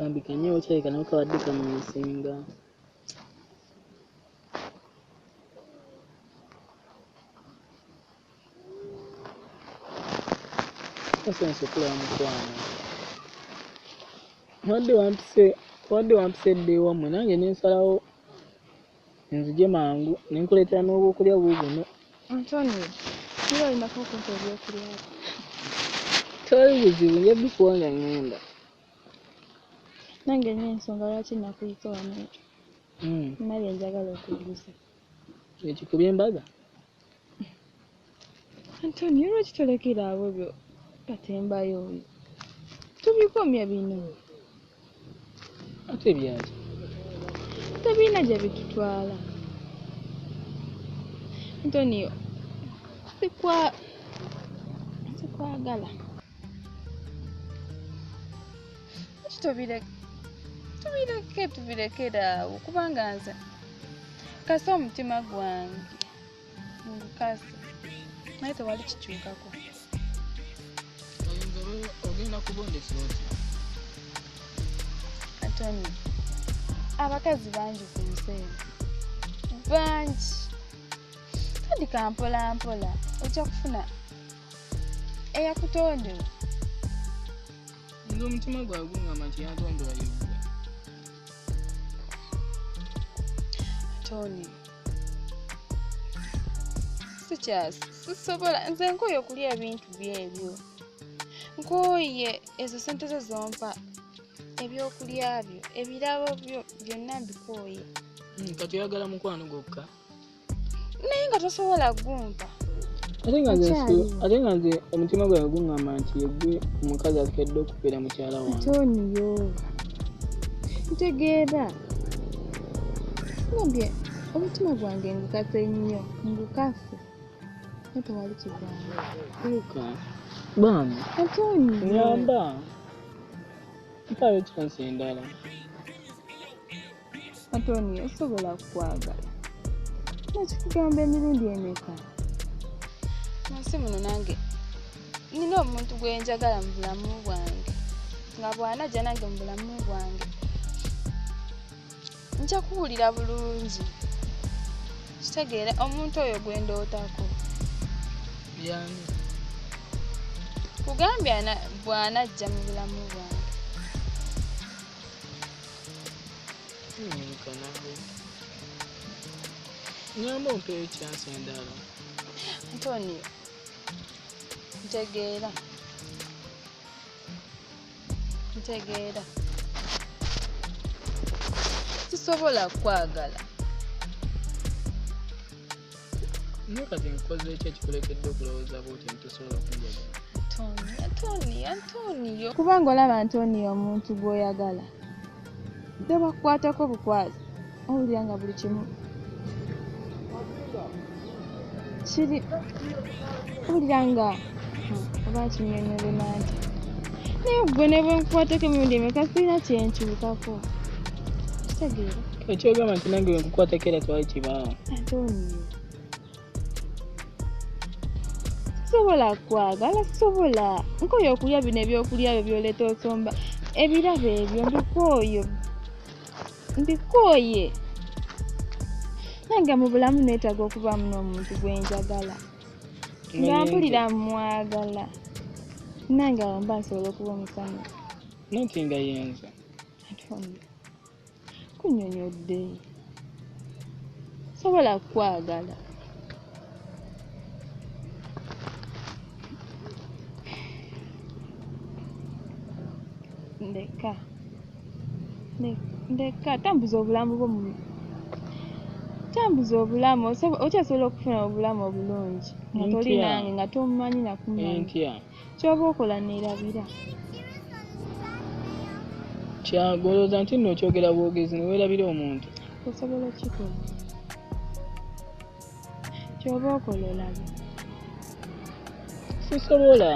akambi kenyewe kyaleka nawe kawadde kamunsinga. Kasense kula mukwano. Wadde wampise dde wamwe nange nensalawo nzije mangu nenkuleetera n'obwokulya buubuno. Antonio, niba olinako okumpa ebyokulya. Tewali buzibu nja bikuwa nga ngenda. Nange nnyo ensonga lwaki nakuyita wano. Nali njagala okuguza. Ekikubye embaga? Antonio, lwaki tolekera abo byo katembayo oyo? Tubikomye bino. Ate byaki? Tebina gye bitutwala. Antonio, sikwagala. Tubirekera awo kubanga nze kasa omutima gwange ngukasa naye tewali kikyukako. Ogenda kubondesa otya? Antonio, abakazi bangi ku nsi eno, bangi. Tandika mpola mpola ojja kufuna eyakutondewa. Nze omutima gwawe gungamba nti yatondewa yegwe. Antonio, sisobola nze nkooye okulya ebintu byebyo. Nkooye ezo sente zo zompa ebyokulya byo ebirabo byo byonna mbikooye. Kati oyagala mukwano gwokka? Naye nga tosobola gumpa. Ate nga nze omutima gwawe gungamba nti yegwe omukazi akedde okubeera mukyala wange. Antonio, ntegeera. Ngambye omutima gwange ngukase nnyo, ngukase. Naye tewali kivaamu. Luka, bambi. Antonio. Nyamba. Mpaayo chance endala. Antonio, osobola kukwagala. Nakikugamba emirundi emeka. Nasi muno nange nina omuntu gwe njagala mu bulamu bwange. Nga bw'anajja nange mu bulamu bwange nja kuwulira bulungi. Kitegeera omuntu oyo gwe ndootako. Yani? Kugambye bw'anajja mu bulamu bwange. Nyinka nawe. Nyamba ompeeyo chance endala. Antonio, ntegeera. Sisobola kwagala. Naye kati nkoze ekyo ekikulekedde okulowooza bw'oti ntosobola kunjagala. Antonio. Kubanga olaba Antonio omuntu gw'oyagala. Nze bakukwatako bukwasi. Owulira nga buli kimu kiri. Owulira nga oba kinyonyole nanti. Naye gwe ne bwe nkukwatako emirundi emeka sirina kyenkyukako. Kitegeera? Ekyogamba nti nange bwe nkukwatako era tewali kibaawo. Antonio, sisobola kwagala, sisobola. Nkooye okulya bino ebyokulya byo by'oleeta osomba. Ebirabo ebyo mbikooye. Nange mu bulamu neetaaga okubaamu n'omuntu gwe njagala. Nga mpulira mwagala. Nange awo mba nsobola okuba omusana. Noti nga yenza. Antonio, kunnyonnyodde. Sobola kwagala. Ndeka tambuza obulamu bwo mu tambuza obulamu okyasobola okufuna obulamu obulungi nga toli nange nga tomumanyi nakumanyi. Kyoba okola neerabira. Kyagolooza nti nno okyogera bwogezi ne weerabira omuntu. Osobola okikola. Kyoba okola olabe. Sisobola.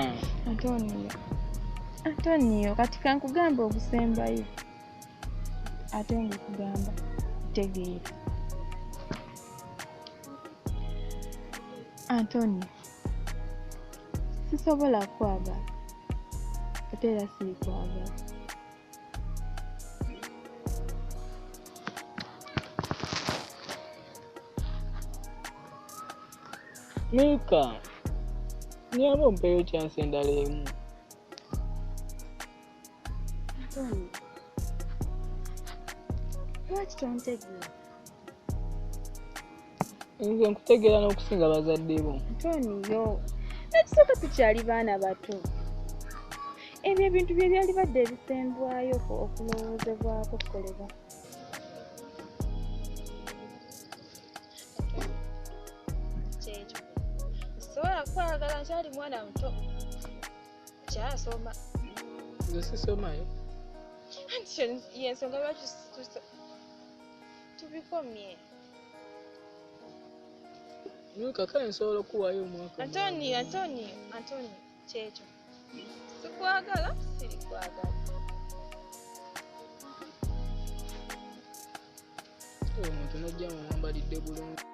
Antonio, kati kankugamba obusembayo. Ate ng'okugamba tegeera. Antonio, sisobola kwagala. Ate era siri kwagala. Milka, niaba ompeyo chance endala emu. Antoni, lwaki tontegeera? Nze nkutegeera n'okusinga bazadde bo. Antoni, yo nekisooka tukyali baana bato. Ebyo ebintu bye byali badde ebisembwayo okulowoozebwako kukolebwa. Kyekyo sobola kwagala nkyali mwana muto kyasoma. Nze sisomayo. Anti yensonga lwaki tubikomye. Milka, kale nsobola okuwaayo omwaka. Antoni, kyekyo sikwagala siri kwagala. Omuntu najja mwambalidde bulungi.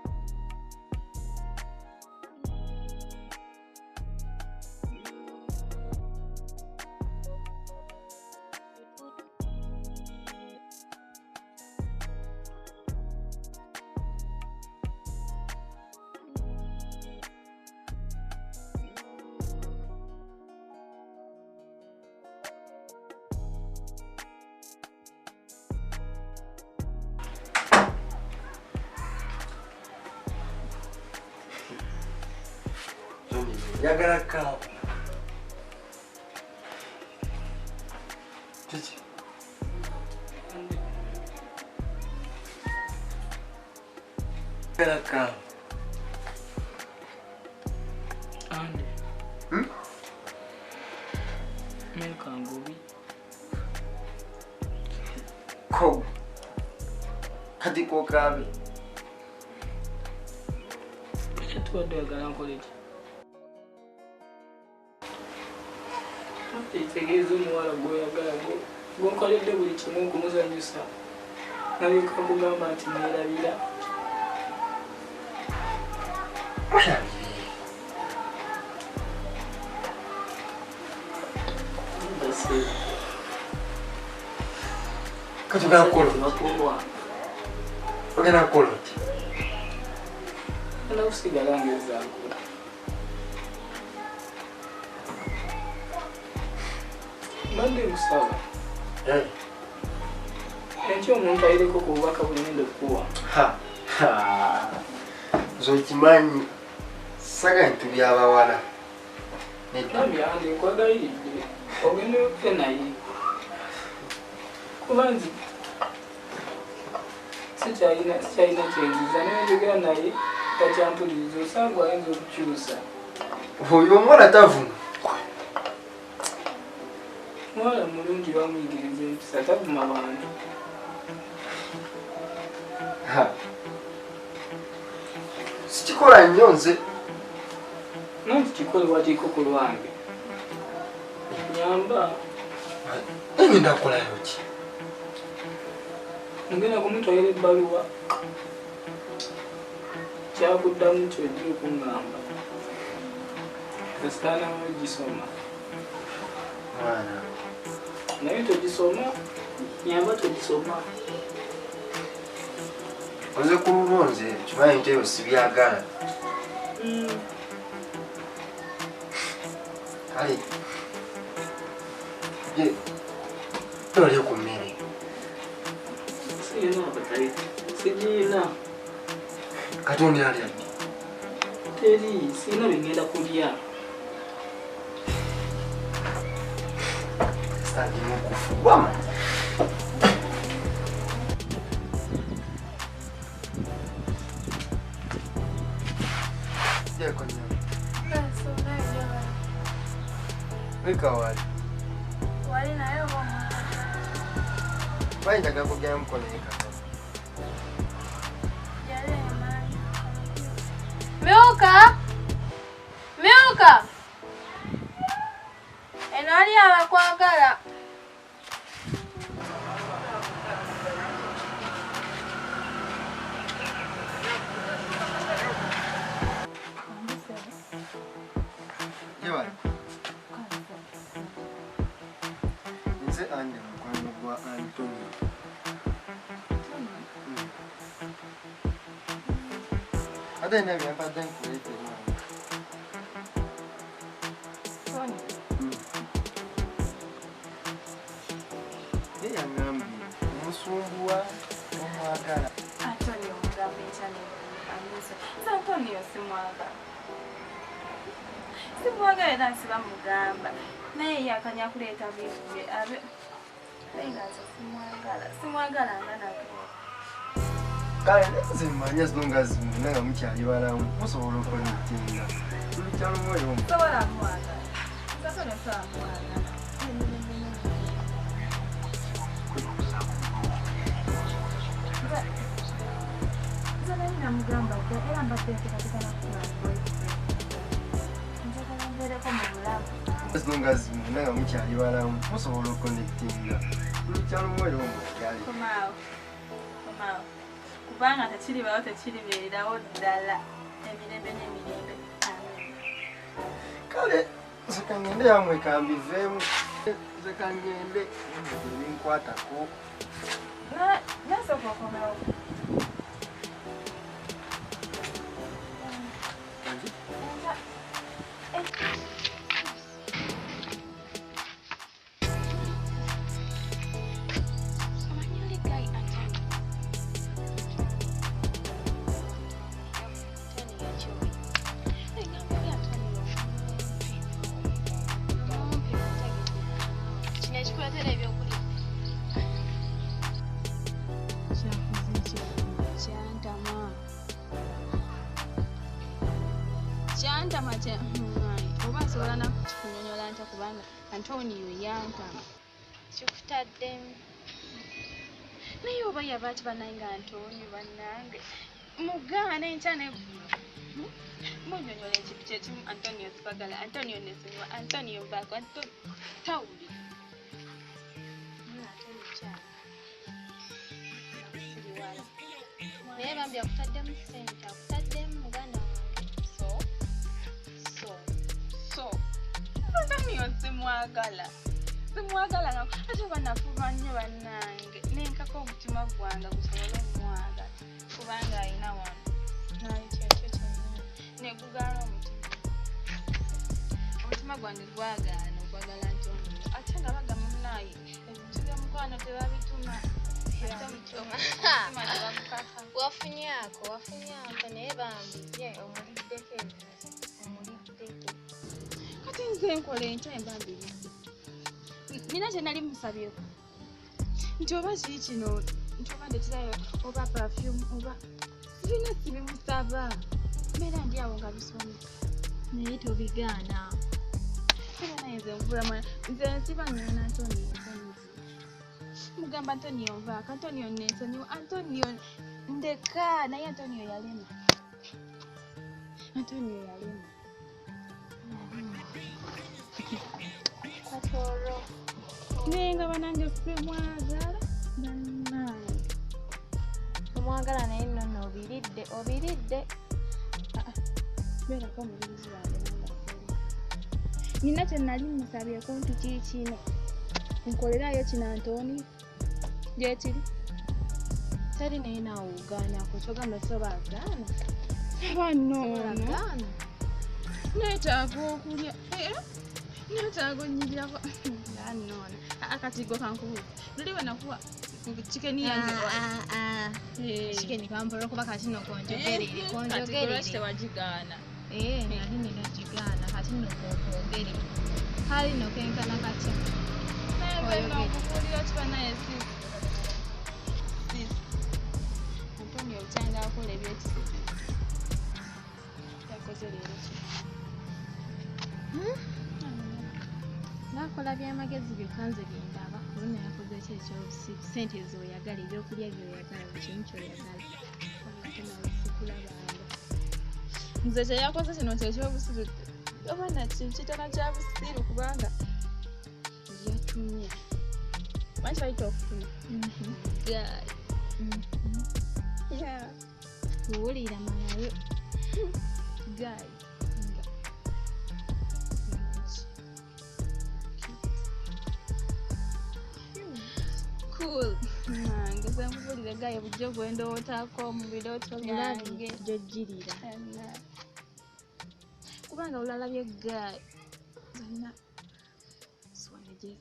Yagala kawa. Kiki? Yagala kawa. Ande. Milka ngobi. Ko. Kati ko kabi. Kiki tuwadde oyagala nkole ki? Tegeeza omuwala gw'oyagala gw'onkoledde buli kimu okumuzanyusa. Nalyoka nkugamba nti neerabira. Kati ogenda kukola ki? Ogenda kusigala ng'ezaakola. Mbadde musaba. Enkya omuntu ayireko ku bubaka bulinde okuwa. Zokimanyi saga nti byabawala. Namyange nkwagayiridde ogende ofe naye. Kuba nzi sikyalina kyenziza nenjogera naye takyampuliriza osanga ayinza okukyusa. Oyo omwana tavuma. Mwala mulungi bamuyigiriza empisa tavuma bantu. Sikikola nnyo nze. Nanti kikole watiiko ku lwange. Nyamba. Ngenda kukolayo ki? Ngenda kumutwalira ebbaluwa. Kyakuddamu kyojja okuŋŋamba. Kasitaana wagisoma. Mwana. Naye togisoma. Nyamba togisoma. Oze ku lulonze kimanyi nti ebyo sibyagala. Kale. Tolye ku mmere. Sirina akatale. Sigiina. Katonda alya ddi? Teri, sirina bye ngenda kulya. Sitandima okufugwama. Jeko nnyo. Weka wali. Wali naye oba Manyi njagala kugenda mukono ekaka. Myuka! Eno ali abakwagala. Jewali. Nze ande mukwano gwa Antonio. Ate nebyo mpadde nkuleetera. musumbuwa omwagala. Antonio mugambe nkyane amuse. Antonio simwagala. Simwagala era nsiba mugamba. Naye yakanya kuleeta bibye abe. Naye simwagala nga nagenda. Kale nze mmanya zino nga zimuna nga mukyali balamu musobola okonekitinga lukyalo mwoyo omu. Sobola mwagala. Nsasobola sobola mwagala. Namugamba era mbadde katika zino nga zimuna nga mukyali balamu musobola okonekitinga lukyalo mwoyo omu gali. Komaawo kubanga tekiribawo tekiribeerawo ddala emirembe n'emirembe. Kale nze kangende yamwe kambiveemu nze kangende ebinkwatako. Nasooka okomawo. Oba nsobola nakunyonyola ntya kubanga Antonio yantama kikutaddemu naye oba yaba ati banaye nga Antonio bannange mugaana enkya neggulu munyonyola ekintu kyekimu Antonio sipagala Antonio nesinywa Antonio mbaako tawuli naye bambi akutaddemu ssente akutaddemu muganda Antonio simwagala nga ate banafuba nnyo bannange nenkako omutima gwange gusobole omwagala kubanga alina wano naye kyekyo kyonna negugaana omutima gwange gwagaana okwagala Antonio ate nga bagamba munaye ebintu byomukwano tebabituma wafunyako naye bambi ye omuliddeko kati nze nkola enkya embambiri nina kye nali musabyeko nti oba kiri kino nti oba ndeterayo oba perfume oba sirina sibimusaba mbeera ndi awo nga bisomye naye tobigaana era naye nze nvulamu nze nsiba nnyona Antonio mugamba Antonio nvaako Antonio nensonyiwa Antonio ndeka naye Antonio yalema katoro naye nga banange simwagala bannange omwagala naye nno obiridde beerako omubirizi wange nina kye nali musabyeko nti kiri kino nkolerayo kino Antonio gyekiri teri naye naawe ogaanako kyogamba sobagaana abanoono neetaaga okulya neetaaga onnyirirako anoona akatigo kankubuuza luli we nakuwa chikeni yange chikeni kampolo kuba kati no konjogerere tewagigaana nali nina gigaana kati no kwogere hali no kenkana katya okubuulira kiba naye Antonio okyanga akola ebyekisizi yakoze leero nakola byamagezi byokka nze byendaba oluna yakoze ki ekyobusiku sente zoyagala ebyokulya byoyagala buli kimu kyoyagala nze kyeyakoze kino kyekyobusiru oba nakitana kya busiru kubanga yatumye manyi bayita okufuna kuwulira malayo gayi cool nange zenkubulire gayi bujjo gwendowootaako mu birooto byange gyojjirira kubanga ulalabye gayi zonna siwaneje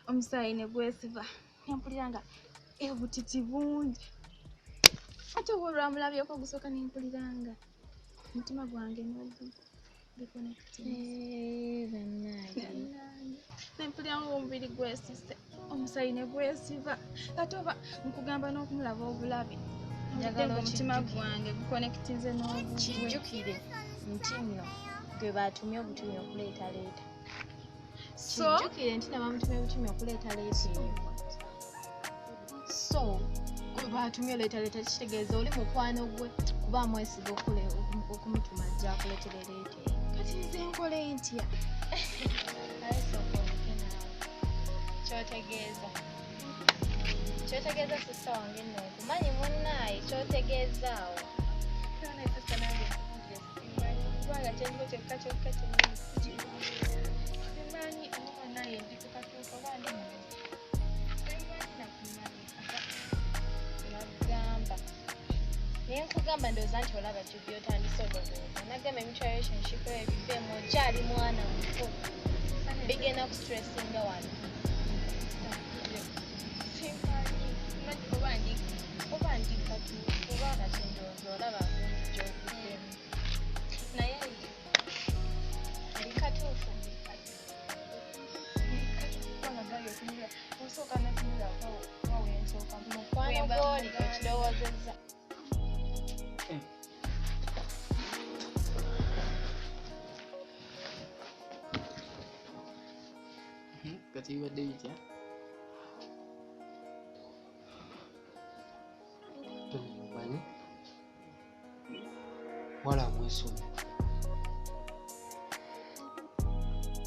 omusaayi ne gwesiba nempulira nga Obutiti bungi. Ate oba olwamulabyeko ogusooka nempuliranga omutima gwange bannange nempuliramu omubiri gwesise omusayi ne gwesiba ate oba nkugamba n'okumulaba obulabe njagala omutima gwange gukonekitinze n'obugwe. Kijjukire nti nno gwe baatumye obutumye okuleetaleeta. Kijjukire nti nabamutumye obutumye okuleetaleeta eyo. So gwe baatumye oleetaleeta kitegeeza oli mukwano gwe kuba mwesiga okumutuma ajja akuleetera leeta eyo. Kati nze nkole ntya? Kyotegeeza sista wange nno nkumanyi munnaaye kyotegeezaawo. Kubanga kyendigo kyokka simanyi oba naye ndi ku katuuka oba ndi Nagamba naye nkugamba ndowooza nti olaba gye byotandise olowooza nagamba emitua relationship eyo bibeemu okyali mwana muto bigenda kustressinga wano. Oba ndi katuufu oba kati ndowooza olaba gy'ovuddemu naye ndi katuufu mukwano gw'oli kwekirowoozezza. Kati bibadde bitya? Tomumanyi wala mwesonyi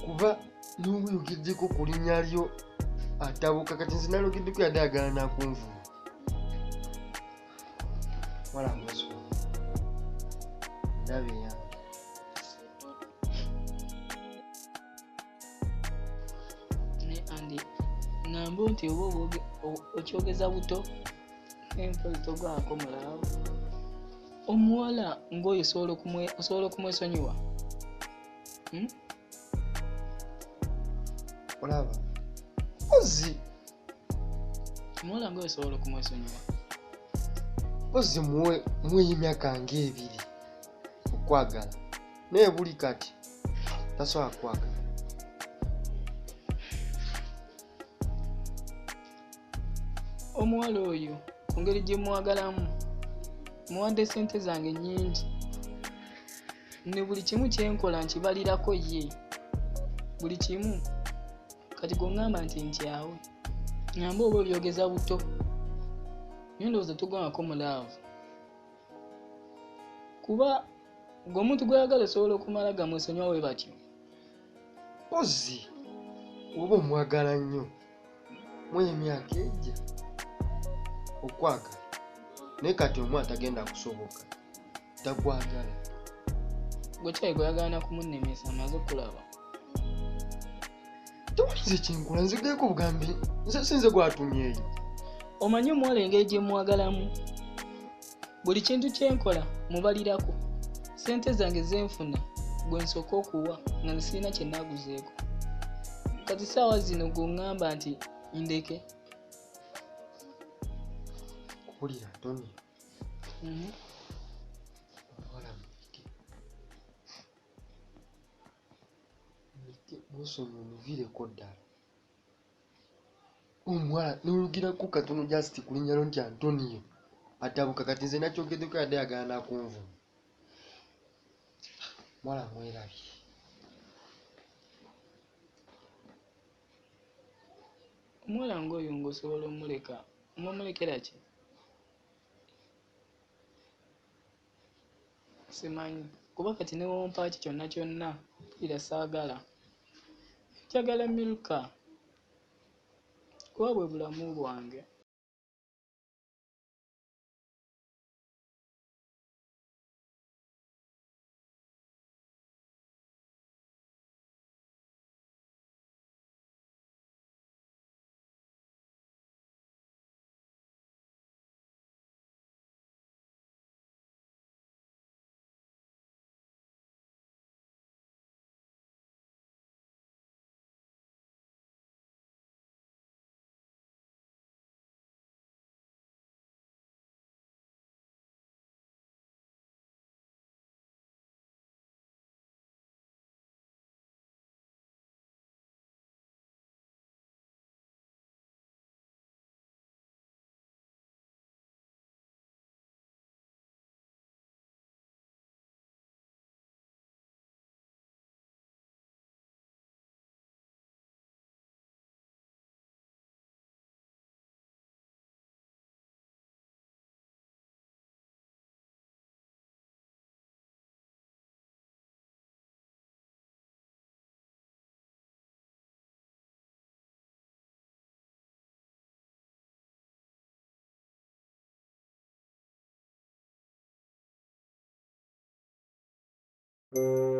kuba n'obuyogeddeko ku linnya lyo atabuka kati nze nalogeddeko yadde ayagala nakunvuma wala mwesonyi ndabe yange. Andi ngamba nti oba okyogeza buto empozi togwako mulaawo omuwala ng'oyo osobola okumwesonyiwa. Olaba ozi omuwala ng'oyo osobola okumwesonyiwa ozi muwe emyaka ng'ebiri okwagala naye buli kati tasobola kwagala. omuwala oyo ku ngeri gye mwagalamu muwadde ssente zange nnyingi ne buli kimu kyenkola nkibalirako ye buli kimu kati gweŋŋamba nti ntyawe ngamba oba obyogeza buto naye ndowooza togwangako mulaavu kuba ng'omuntu gweyagala osobola okumala gamwesonyiwa we batyo. Ozi oba omwagala nnyo muwe emyaka ejja okwagala naye kati omwana tagenda kusoboka tagwagala. Gwe kyayi gweyagala nakumunemesa amaze okulaba. Tewalize kyenkola nzigeeko bugambi nze sinze gwatumyeyo. Omanyi omuwala engeri gye mwagalamu buli kintu kyenkola mubalirako ssente zange zenfuna gwe nsooka okuwa nga nsiina kye naaguzeeko kati saawa zino gweŋŋamba nti ndeke. Kulira Tony wala mike mwesonyi omuviireko ddala omuwala nolugirako katono just ku linnya lyo nti Antonio atabuka kati nze nakyogeddeko yadde ayagala nakunvuma mwala mwerabye. Omuwala ng'oyo ng'osobola omuleka omumulekera ki? Simanyi kuba kati ne wompa ki kyonna kyonna mpulira saagala njagala Milka kuba bwe bulamu bwange. you.